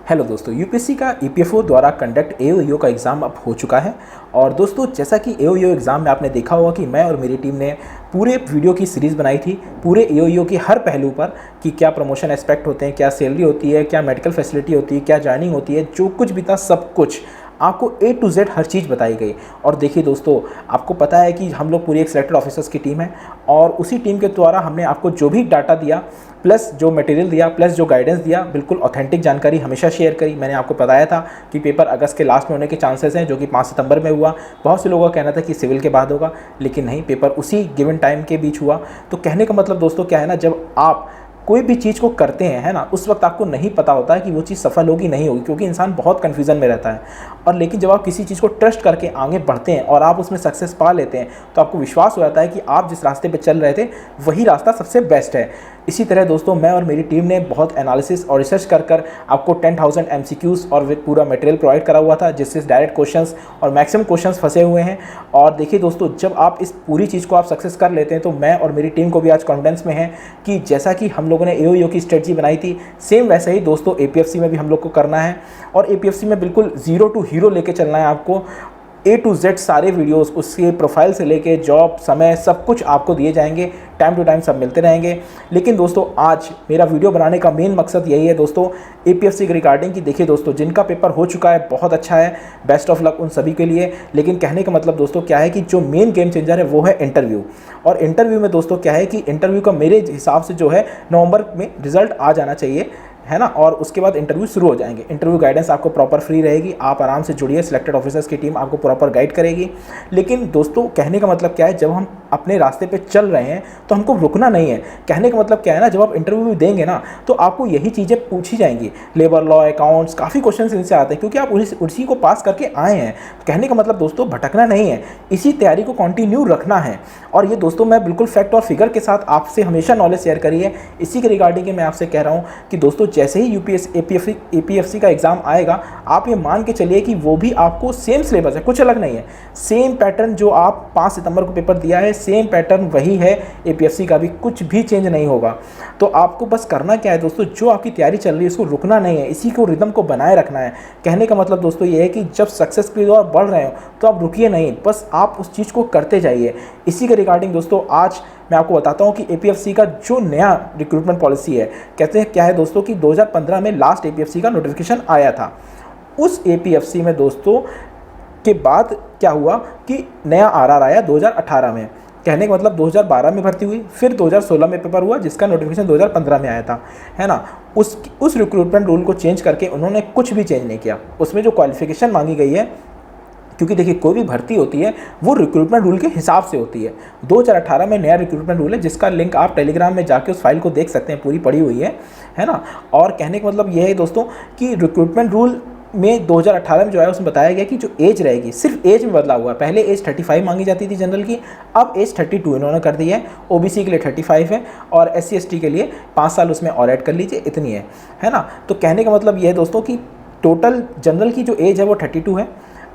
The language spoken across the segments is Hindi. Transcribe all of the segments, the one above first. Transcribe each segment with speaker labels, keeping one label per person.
Speaker 1: हेलो दोस्तों, यूपीएससी का ईपीएफओ द्वारा कंडक्ट एओईओ का एग्ज़ाम अब हो चुका है। और दोस्तों, जैसा कि एओईओ एग्ज़ाम में आपने देखा होगा कि मैं और मेरी टीम ने पूरे वीडियो की सीरीज़ बनाई थी पूरे एओईओ के हर पहलू पर कि क्या प्रमोशन एस्पेक्ट होते हैं, क्या सैलरी होती है, क्या मेडिकल फैसिलिटी होती है, क्या जॉइनिंग होती है, जो कुछ भी था सब कुछ आपको A to Z हर चीज़ बताई गई। और देखिए दोस्तों, आपको पता है कि हम लोग पूरी एक सिलेक्टेड ऑफिसर्स की टीम है और उसी टीम के द्वारा हमने आपको जो भी डाटा दिया, प्लस जो मटेरियल दिया, प्लस जो गाइडेंस दिया, बिल्कुल ऑथेंटिक जानकारी हमेशा शेयर करी। मैंने आपको बताया था कि पेपर अगस्त के लास्ट में होने के चांसेस हैं, जो कि 5 सितंबर में हुआ। बहुत से लोगों का कहना था कि सिविल के बाद होगा, लेकिन नहीं, पेपर उसी गिवन टाइम के बीच हुआ। तो कहने का मतलब दोस्तों क्या है ना, जब आप कोई भी चीज़ को करते हैं, है ना, उस वक्त आपको नहीं पता होता है कि वो चीज़ सफल होगी नहीं होगी, क्योंकि इंसान बहुत कन्फ्यूज़न में रहता है। और लेकिन जब आप किसी चीज़ को ट्रस्ट करके आगे बढ़ते हैं और आप उसमें सक्सेस पा लेते हैं, तो आपको विश्वास हो जाता है कि आप जिस रास्ते पे चल रहे थे वही रास्ता सबसे बेस्ट है। इसी तरह दोस्तों, मैं और मेरी टीम ने बहुत एनालिसिस और रिसर्च कर आपको 10,000 MCQs और पूरा मटेरियल प्रोवाइड करा हुआ था, जिससे डायरेक्ट क्वेश्चंस और मैक्सिमम क्वेश्चंस फंसे हुए हैं। और देखिए दोस्तों, जब आप इस पूरी चीज़ को आप सक्सेस कर लेते हैं, तो मैं और मेरी टीम को भी आज कॉन्फिडेंस में है कि जैसा कि हम लोगों ने एओईओ की स्ट्रेटजी बनाई थी, सेम वैसे ही दोस्तों एपीएफसी में भी हम लोग को करना है। और एपीएफसी में बिल्कुल ज़ीरो टू हीरो लेके चलना है आपको। A to Z सारे वीडियोस, उसके प्रोफाइल से लेके जॉब, समय, सब कुछ आपको दिए जाएंगे। टाइम टू टाइम सब मिलते रहेंगे। लेकिन दोस्तों, आज मेरा वीडियो बनाने का मेन मकसद यही है दोस्तों, एपीएफसी के रिगार्डिंग कि देखिए दोस्तों, जिनका पेपर हो चुका है बहुत अच्छा है, बेस्ट ऑफ लक उन सभी के लिए। लेकिन कहने का मतलब दोस्तों क्या है कि जो मेन गेम चेंजर है वो है इंटरव्यू। और इंटरव्यू में दोस्तों क्या है कि इंटरव्यू का मेरे हिसाब से जो है नवंबर में रिजल्ट आ जाना चाहिए, है ना। और उसके बाद इंटरव्यू शुरू हो जाएंगे। इंटरव्यू गाइडेंस आपको प्रॉपर फ्री रहेगी, आप आराम से जुड़िए, सिलेक्टेड ऑफिसर्स की टीम आपको प्रॉपर गाइड करेगी। लेकिन दोस्तों, कहने का मतलब क्या है, जब हम अपने रास्ते पे चल रहे हैं तो हमको रुकना नहीं है। कहने का मतलब क्या है ना, जब आप इंटरव्यू देंगे ना, तो आपको यही चीज़ें पूछी जाएंगी, लेबर लॉ, अकाउंट्स, काफ़ी क्वेश्चन इनसे आते हैं, क्योंकि आप उसी को पास करके आए हैं। कहने का मतलब दोस्तों, भटकना नहीं है, इसी तैयारी को कंटिन्यू रखना है। और ये दोस्तों, मैं बिल्कुल फैक्ट और फिगर के साथ आपसे हमेशा नॉलेज शेयर करी है। इसी के रिगार्डिंग मैं आपसे कह रहा हूँ कि दोस्तों, जैसे ही एपीएफसी का एग्ज़ाम आएगा, आप ये मान के चलिए कि वो भी आपको सेम सिलेबस है, कुछ अलग नहीं है। सेम पैटर्न जो आप 5 सितंबर को पेपर दिया है, सेम पैटर्न वही है एपीएफसी का भी, कुछ भी चेंज नहीं होगा। तो आपको बस करना क्या है दोस्तों, जो आपकी तैयारी चल रही है उसको रुकना नहीं है, इसी को रिदम को बनाए रखना है। कहने का मतलब दोस्तों ये है कि जब सक्सेस की ओर बढ़ रहे हो तो आप रुकिए नहीं, बस आप उस चीज़ को करते जाइए। इसी के रिगार्डिंग दोस्तों, आज मैं आपको बताता हूँ कि एपीएफसी का जो नया रिक्रूटमेंट पॉलिसी है, कहते हैं क्या है दोस्तों कि 2015 में लास्ट एपीएफसी का नोटिफिकेशन आया था। उस एपीएफसी में दोस्तों के बाद क्या हुआ कि नया आरआर आया 2018 में। कहने का मतलब 2012 में भर्ती हुई, फिर 2016 में पेपर हुआ, जिसका नोटिफिकेशन 2015 में आया था, है ना। उस रिक्रूटमेंट रूल को चेंज करके उन्होंने कुछ भी चेंज नहीं किया। उसमें जो क्वालिफिकेशन मांगी गई है, क्योंकि देखिए कोई भी भर्ती होती है वो रिक्रूटमेंट रूल के हिसाब से होती है। 2018 में नया रिक्रूटमेंट रूल है, जिसका लिंक आप टेलीग्राम में जाके उस फाइल को देख सकते हैं, पूरी पड़ी हुई है ना। और कहने का मतलब यह है दोस्तों कि रिक्रूटमेंट रूल में 2018 में जो है उसमें बताया गया कि जो एज रहेगी, सिर्फ एज में बदला हुआ है। पहले एज 35 मांगी जाती थी जनरल की, अब एज 32 इन्होंने कर दी है। ओबीसी के लिए 35 है और SC ST के लिए 5 साल उसमें और ऐड कर लीजिए, इतनी है ना। तो कहने का मतलब यह है दोस्तों कि टोटल जनरल की जो एज है वो 32 है।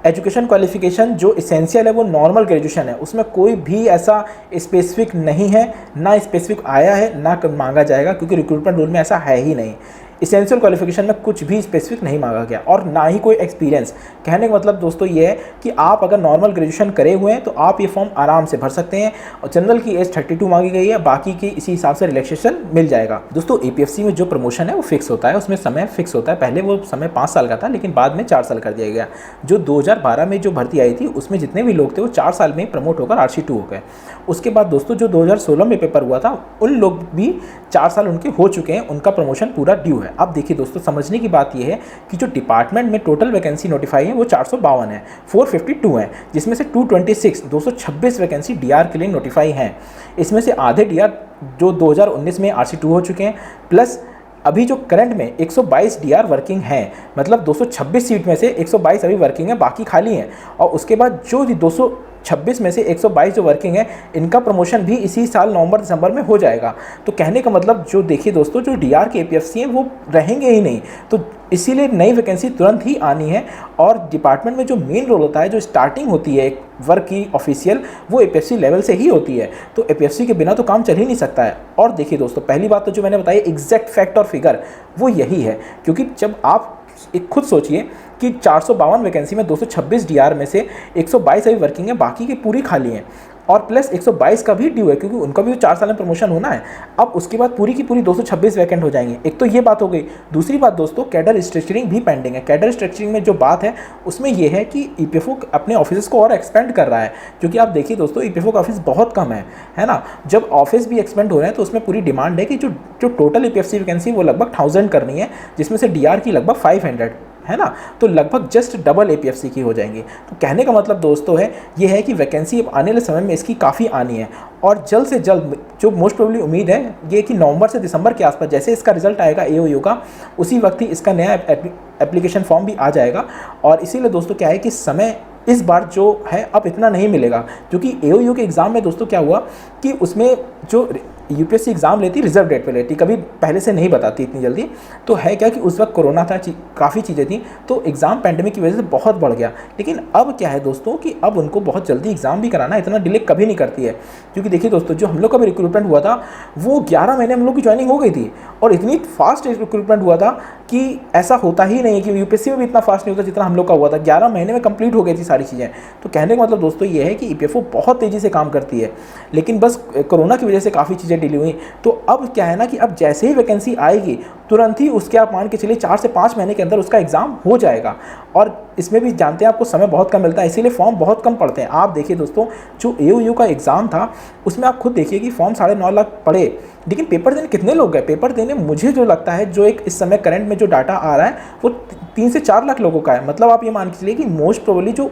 Speaker 1: एजुकेशन क्वालिफिकेशन जो इसेंशियल है वो नॉर्मल ग्रेजुएशन है, उसमें कोई भी ऐसा स्पेसिफिक नहीं है, ना स्पेसिफिक आया है ना मांगा जाएगा, क्योंकि रिक्रूटमेंट रूल में ऐसा है ही नहीं। इसेंशियल क्वालिफिकेशन में कुछ भी स्पेसिफिक नहीं मांगा गया और ना ही कोई एक्सपीरियंस। कहने का मतलब दोस्तों ये है कि आप अगर नॉर्मल ग्रेजुएशन करे हुए हैं तो आप ये फॉर्म आराम से भर सकते हैं। और जनरल की एज 32 मांगी गई है, बाकी की इसी हिसाब से रिलैक्सेशन मिल जाएगा। दोस्तों, एपीएफसी में जो प्रमोशन है वो फिक्स होता है, उसमें समय फिक्स होता है। पहले वो समय 5 साल का था, लेकिन बाद में 4 साल कर दिया गया। जो 2012 में जो भर्ती आई थी उसमें जितने भी लोग थे वो 4 साल में प्रमोट होकर RC2 हो गए। उसके बाद दोस्तों जो 2016 में पेपर हुआ था, उन लोग भी 4 साल उनके हो चुके हैं, उनका प्रमोशन पूरा ड्यू है। अब देखिए दोस्तों, समझने की बात यह है कि जो डिपार्टमेंट में टोटल वैकेंसी नोटिफाई है वो 452 है, 452 है, जिसमें से 226 वैकेंसी डीआर के लिए नोटिफाई हैं। इसमें से आधे डीआर जो 2019 में RC2 हो चुके हैं, प्लस अभी जो करंट में 122 डीआर वर्किंग हैं, मतलब 226 सीट में से 122 अभी वर्किंग है, बाकी खाली हैं। और उसके बाद जो 226 में से 122 जो वर्किंग है, इनका प्रमोशन भी इसी साल नवंबर दिसंबर में हो जाएगा। तो कहने का मतलब जो देखिए दोस्तों, जो डीआर के एपीएफसी हैं वो रहेंगे ही नहीं, तो इसीलिए नई वैकेंसी तुरंत ही आनी है। और डिपार्टमेंट में जो मेन रोल होता है, जो स्टार्टिंग होती है एक वर्क की ऑफिशियल, वो एपीएफसी लेवल से ही होती है। तो एपीएफसी के बिना तो काम चल ही नहीं सकता है। और देखिए दोस्तों, पहली बात तो जो मैंने बताई एग्जैक्ट फैक्ट और फिगर, वो यही है, क्योंकि जब आप एक खुद सोचिए कि 452 वैकेंसी में 226 डीआर में से 122 अभी वर्किंग है, बाकी की पूरी खाली हैं। और प्लस 122 का भी ड्यू है, क्योंकि उनका भी 4 साल में प्रमोशन होना है। अब उसके बाद पूरी की पूरी 226 वैकेंट हो जाएंगे। एक तो ये बात हो गई। दूसरी बात दोस्तों, कैडर रिस्ट्रक्चरिंग भी पेंडिंग है। कैडर रिस्ट्रक्चरिंग में जो बात है उसमें यह है कि ईपीएफओ अपने ऑफिस को और एक्सपेंड कर रहा है, क्योंकि आप देखिए दोस्तों ईपीएफओ का ऑफिस बहुत कम है ना। जब ऑफिस भी एक्सपेंड हो रहे हैं तो उसमें पूरी डिमांड है कि जो टोटल ईपीएफसी वैकेंसी वो लगभग 1000 करनी है, जिसमें से डीआर की लगभग 500 है ना। तो लगभग जस्ट डबल एपीएफसी की हो जाएंगी। तो कहने का मतलब दोस्तों है ये है कि वैकेंसी अब आने वाले समय में इसकी काफ़ी आनी है, और जल्द से जल्द जो मोस्ट प्रोबेबली उम्मीद है ये कि नवंबर से दिसंबर के आसपास जैसे इसका रिजल्ट आएगा एओयू का, उसी वक्त ही इसका नया एप्लीकेशन फॉर्म भी आ जाएगा। और इसीलिए दोस्तों क्या है कि समय इस बार जो है अब इतना नहीं मिलेगा, क्योंकि एओयू के एग्ज़ाम में दोस्तों क्या हुआ कि उसमें जो यूपीएससी एग्ज़ाम लेती रिजर्व डेट पे लेती, कभी पहले से नहीं बताती इतनी जल्दी। तो है क्या कि उस वक्त कोरोना था, काफ़ी चीज़ें थी, तो एग्ज़ाम पैंडेमिक की वजह से बहुत बढ़ गया। लेकिन अब क्या है दोस्तों कि अब उनको बहुत जल्दी एग्ज़ाम भी कराना, इतना डिले कभी नहीं करती है। क्योंकि देखिए दोस्तों, जो हम लोग का भी रिक्रूटमेंट हुआ था वो 11 महीने हम लोग की ज्वाइनिंग हो गई थी, और इतनी फास्ट रिक्रूटमेंट हुआ था कि ऐसा होता ही नहीं है कि यूपीएससी में भी इतना फास्ट नहीं होता जितना हम लोग का हुआ था। 11 महीने में कंप्लीट हो गई थी सारी चीज़ें। तो कहने का मतलब दोस्तों ये है कि ईपीएफओ बहुत तेज़ी से काम करती है, लेकिन बस कोरोना की वजह से काफ़ी चीज़ें डिले हुई। तो अब क्या है ना कि अब जैसे ही वैकेंसी आएगी तुरंत ही उसके आप मान के चलिए 4 से 5 महीने के अंदर उसका एग्ज़ाम हो जाएगा। और इसमें भी जानते हैं आपको समय बहुत कम मिलता है, इसीलिए फॉर्म बहुत कम पड़ते हैं। आप देखिए दोस्तों, जो एओयू का एग्ज़ाम था उसमें आप खुद देखिए कि फॉर्म 9.5 लाख पड़े, लेकिन पेपर देने कितने लोग गए? पेपर देने मुझे जो लगता है, जो एक इस समय करंट में जो डाटा आ रहा है वो 3 से 4 लाख लोगों का है। मतलब आप ये मान के चलिए कि मोस्ट प्रोबेबली जो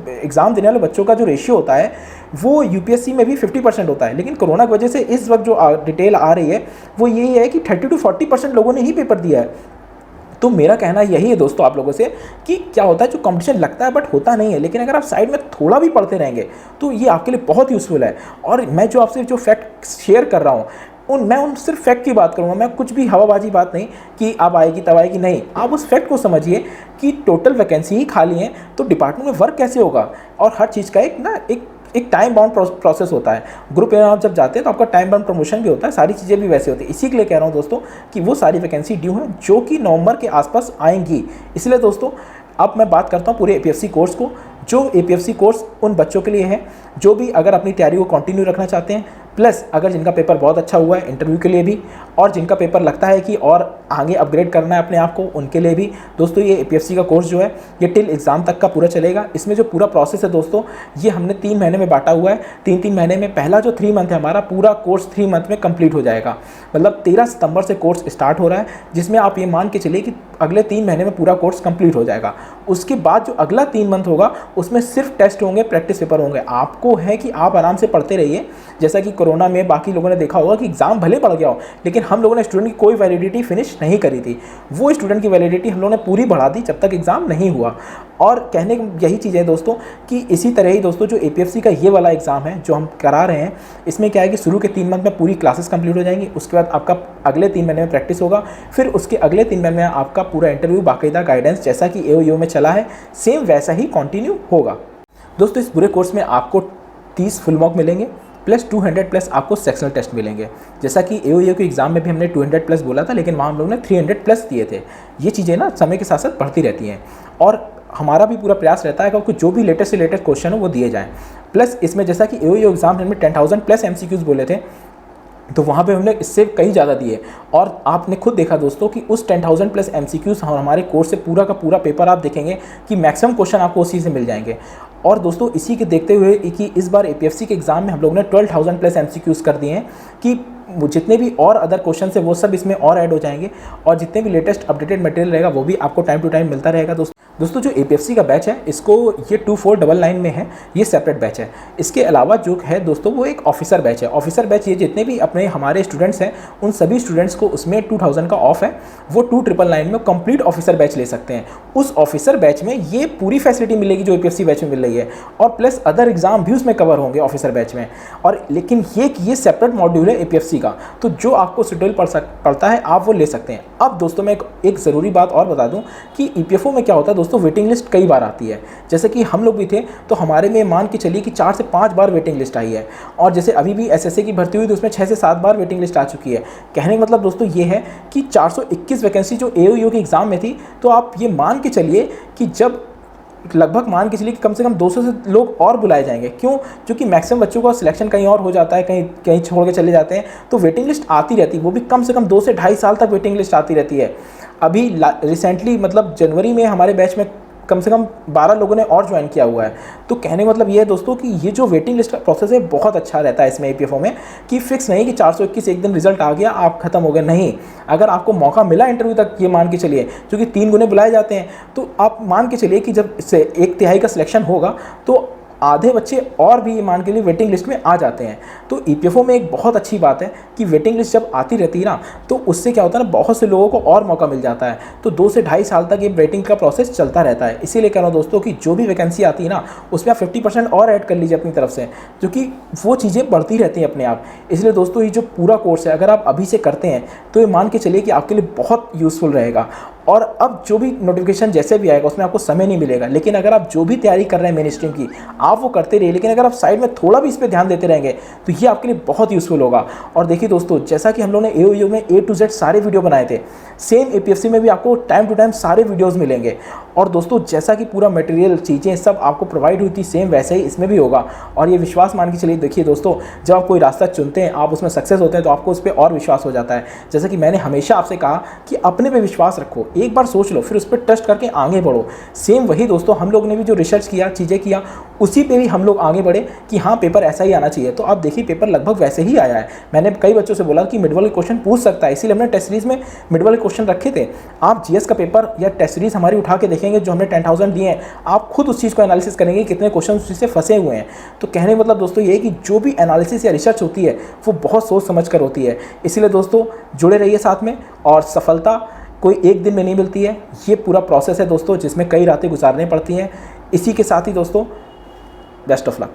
Speaker 1: एग्ज़ाम देने वाले बच्चों का जो रेशियो होता है वो यूपीएससी में भी 50% होता है। लेकिन कोरोना की वजह से इस वक्त जो डिटेल आ रही है वो यही है कि 30 to 40% लोगों ने ही पेपर दिया है। तो मेरा कहना यही है दोस्तों आप लोगों से कि क्या होता है, जो कंपटीशन लगता है बट होता नहीं है, लेकिन अगर आप साइड में थोड़ा भी पढ़ते रहेंगे तो ये आपके लिए बहुत यूज़फुल है। और मैं जो आपसे जो फैक्ट शेयर कर रहा हूँ मैं सिर्फ फैक्ट की बात करूँगा, मैं कुछ भी हवाबाजी बात नहीं कि अब आएगी तब आएगी, नहीं। आप उस फैक्ट को समझिए कि टोटल वैकेंसी ही खाली है तो डिपार्टमेंट में वर्क कैसे होगा। और हर चीज़ का एक टाइम बाउंड प्रोसेस होता है। ग्रुप में आप जब जाते हैं तो आपका टाइम बाउंड प्रमोशन भी होता है, सारी चीज़ें भी वैसे होती है। इसी के लिए कह रहा हूँ दोस्तों कि वो सारी वैकेंसी ड्यू हैं जो कि नवंबर के आसपास आएंगी। इसलिए दोस्तों अब मैं बात करता हूँ पूरे एपीएफसी कोर्स को। जो एपीएफसी कोर्स उन बच्चों के लिए है जो भी अगर अपनी तैयारी को कंटिन्यू रखना चाहते हैं, प्लस अगर जिनका पेपर बहुत अच्छा हुआ है इंटरव्यू के लिए भी, और जिनका पेपर लगता है कि और आगे अपग्रेड करना है अपने आप को, उनके लिए भी दोस्तों ये एपीएफसी का कोर्स जो है ये टिल एग्ज़ाम तक का पूरा चलेगा। इसमें जो पूरा प्रोसेस है दोस्तों ये हमने 3 महीने में बांटा हुआ है। 3 महीने में पहला जो 3 मंथ है हमारा पूरा कोर्स 3 मंथ में कंप्लीट हो जाएगा। मतलब 13 सितंबर से कोर्स स्टार्ट हो रहा है, जिसमें आप ये मान के चलिए कि अगले 3 महीने में पूरा कोर्स कंप्लीट हो जाएगा। उसके बाद जो अगला 3 मंथ होगा उसमें सिर्फ टेस्ट होंगे, प्रैक्टिस पेपर होंगे। आपको है कि आप आराम से पढ़ते रहिए। जैसा कि कोरोना में बाकी लोगों ने देखा होगा कि एग्ज़ाम भले पड़ गया हो, लेकिन हम लोगों ने स्टूडेंट की कोई वैलिडिटी फिनिश नहीं करी थी। वो स्टूडेंट की वैलिडिटी हम लोगों ने पूरी बढ़ा दी जब तक एग्ज़ाम नहीं हुआ। और कहने की यही चीज़ है दोस्तों कि इसी तरह ही दोस्तों जो एपीएफसी का ये वाला एग्ज़ाम है जो हम करा रहे हैं, इसमें क्या है कि शुरू के 3 मंथ में पूरी क्लासेस कंप्लीट हो जाएंगी। उसके बाद आपका अगले 3 महीने में प्रैक्टिस होगा, फिर उसके अगले 3 महीने में आपका पूरा इंटरव्यू बाकायदा गाइडेंस जैसा कि एओयू में चला है सेम वैसा ही कंटिन्यू होगा। दोस्तों इस पूरे कोर्स में आपको 30 फुल मॉक मिलेंगे, प्लस 200 प्लस आपको सेक्शनल टेस्ट मिलेंगे। जैसा कि एओयू के एग्ज़ाम में भी हमने 200 प्लस बोला था, लेकिन वहाँ हम लोगों ने 300 प्लस दिए थे। ये चीज़ें ना समय के साथ साथ बढ़ती रहती हैं, और हमारा भी पूरा प्रयास रहता है कि आपको जो भी लेटेस्ट से लेटेस्ट क्वेश्चन हो वो दिए जाएँ। प्लस इसमें जैसा कि एओयू एग्ज़ाम में 10,000 प्लस MCQs बोले थे, तो वहाँ पे हमने इससे कई ज़्यादा दिए। और आपने खुद देखा दोस्तों कि उस 10,000 प्लस MCQs हमारे कोर्स से पूरा का पूरा पेपर आप देखेंगे कि मैक्सिमम क्वेश्चन आपको उसी से मिल जाएंगे। और दोस्तों इसी के देखते हुए कि इस बार एपीएफसी के एग्ज़ाम में हम लोगों ने 12,000 प्लस MCQs कर दिए हैं कि जितने भी और अदर क्वेश्चन है वो सब इसमें और ऐड हो जाएंगे, और जितने भी लेटेस्ट अपडेटेड मटेरियल रहेगा वो भी आपको टाइम टू टाइम मिलता रहेगा। दोस्तों जो एपीएफसी का बैच है इसको ये 2499 में है, ये सेपरेट बैच है। इसके अलावा जो है दोस्तों वो एक ऑफिसर बैच है। ऑफिसर बैच ये जितने भी अपने हमारे स्टूडेंट्स हैं उन सभी स्टूडेंट्स को उसमें 2000 का ऑफ है, वो 2999 में कंप्लीट ऑफिसर बैच ले सकते हैं। उस ऑफिसर बैच में ये पूरी फैसिलिटी मिलेगी जो एपीएफसी बैच में मिल रही है, और प्लस अदर एग्जाम भी उसमें कवर होंगे ऑफिसर बैच में। और लेकिन ये सेपरेट मॉड्यूल है एपीएफसी किसी का, तो जो आपको सुटेबल पड़ता है आप वो ले सकते हैं। अब दोस्तों मैं एक ज़रूरी बात और बता दूं कि ईपीएफओ में क्या होता है दोस्तों, वेटिंग लिस्ट कई बार आती है। जैसे कि हम लोग भी थे तो हमारे में मान के चलिए कि 4 से 5 बार वेटिंग लिस्ट आई है, और जैसे अभी भी एसएससी की भर्ती हुई तो उसमें 6 से 7 बार वेटिंग लिस्ट आ चुकी है। कहने का मतलब दोस्तों ये है कि 421 वैकेंसी जो एओयू के एग्ज़ाम में थी, तो आप ये मान के चलिए कि जब लगभग मान के चलिए कि कम से कम 200 से लोग और बुलाए जाएंगे। क्यों? क्योंकि मैक्सिमम बच्चों का सिलेक्शन कहीं और हो जाता है, कहीं छोड़ के चले जाते हैं, तो वेटिंग लिस्ट आती रहती है, वो भी कम से कम 2 से 2.5 साल तक वेटिंग लिस्ट आती रहती है। अभी रिसेंटली मतलब जनवरी में हमारे बैच में कम से कम 12 लोगों ने और ज्वाइन किया हुआ है। तो कहने का मतलब ये है दोस्तों कि ये जो वेटिंग लिस्ट का प्रोसेस है बहुत अच्छा रहता है इसमें ईपीएफओ में, कि फिक्स नहीं कि 421 एक दिन रिजल्ट आ गया आप खत्म हो गए, नहीं। अगर आपको मौका मिला इंटरव्यू तक, ये मान के चलिए, क्योंकि 3 गुने बुलाए जाते हैं, तो आप मान के चलिए कि जब से 1/3 का सिलेक्शन होगा तो आधे बच्चे और भी मान के लिए वेटिंग लिस्ट में आ जाते हैं। तो ईपीएफओ में एक बहुत अच्छी बात है कि वेटिंग लिस्ट जब आती रहती है ना, तो उससे क्या होता है ना, बहुत से लोगों को और मौका मिल जाता है। तो 2 से 2.5 साल तक ये वेटिंग का प्रोसेस चलता रहता है। इसीलिए कह रहा हूँ दोस्तों कि जो भी वैकेंसी आती है ना, उसमें आप 50% और ऐड कर लीजिए अपनी तरफ से, क्योंकि वो चीज़ें बढ़ती रहती हैं अपने आप। इसलिए दोस्तों ये जो पूरा कोर्स है अगर आप अभी से करते हैं तो ये मान के चलिए कि आपके लिए बहुत यूज़फुल रहेगा। और अब जो भी नोटिफिकेशन जैसे भी आएगा उसमें आपको समय नहीं मिलेगा, लेकिन अगर आप जो भी तैयारी कर रहे हैं मेन स्ट्रीम की, आप वो करते रहिए, लेकिन अगर आप साइड में थोड़ा भी इस पर ध्यान देते रहेंगे तो ये आपके लिए बहुत यूज़फुल होगा। और देखिए दोस्तों, जैसा कि हम लोगों ने एओयू में A to Z सारे वीडियो बनाए थे, सेम एपीएफसी में भी आपको टाइम टू टाइम सारे वीडियोज़ मिलेंगे। और दोस्तों जैसा कि पूरा मटेरियल चीज़ें सब आपको प्रोवाइड हुई थी, सेम वैसे ही इसमें भी होगा। और ये विश्वास मान के चलिए, देखिए दोस्तों, जब आप कोई रास्ता चुनते हैं, आप उसमें सक्सेस होते हैं, तो आपको उस पर और विश्वास हो जाता है। जैसा कि मैंने हमेशा आपसे कहा कि अपने पे विश्वास रखो, एक बार सोच लो, फिर उस पर ट्रस्ट करके आगे बढ़ो। सेम वही दोस्तों हम लोग ने भी जो रिसर्च किया, चीज़ें किया, उसी पे भी हम लोग आगे बढ़े कि हाँ पेपर ऐसा ही आना चाहिए। तो आप देखिए पेपर लगभग वैसे ही आया है। मैंने कई बच्चों से बोला कि मिड वाले क्वेश्चन पूछ सकता है, इसीलिए हमने टेस्ट सीरीज में मिड वाले क्वेश्चन रखे थे। आप जीएस का पेपर या टेस्ट सीरीज हमारी उठा के देखेंगे जो हमने 10,000 दिए हैं, आप खुद उस चीज़ को एनालिसिस करेंगे कितने क्वेश्चन उससे फंसे हुए हैं। तो कहने का मतलब दोस्तों ये है कि जो भी एनालिसिस या रिसर्च होती है वो बहुत सोच समझ कर होती है। इसीलिए दोस्तों जुड़े रहिए साथ में, और सफलता कोई एक दिन में नहीं मिलती है, ये पूरा प्रोसेस है दोस्तों जिसमें कई रातें गुजारनी पड़ती हैं। इसी के साथ ही दोस्तों बेस्ट ऑफ लक।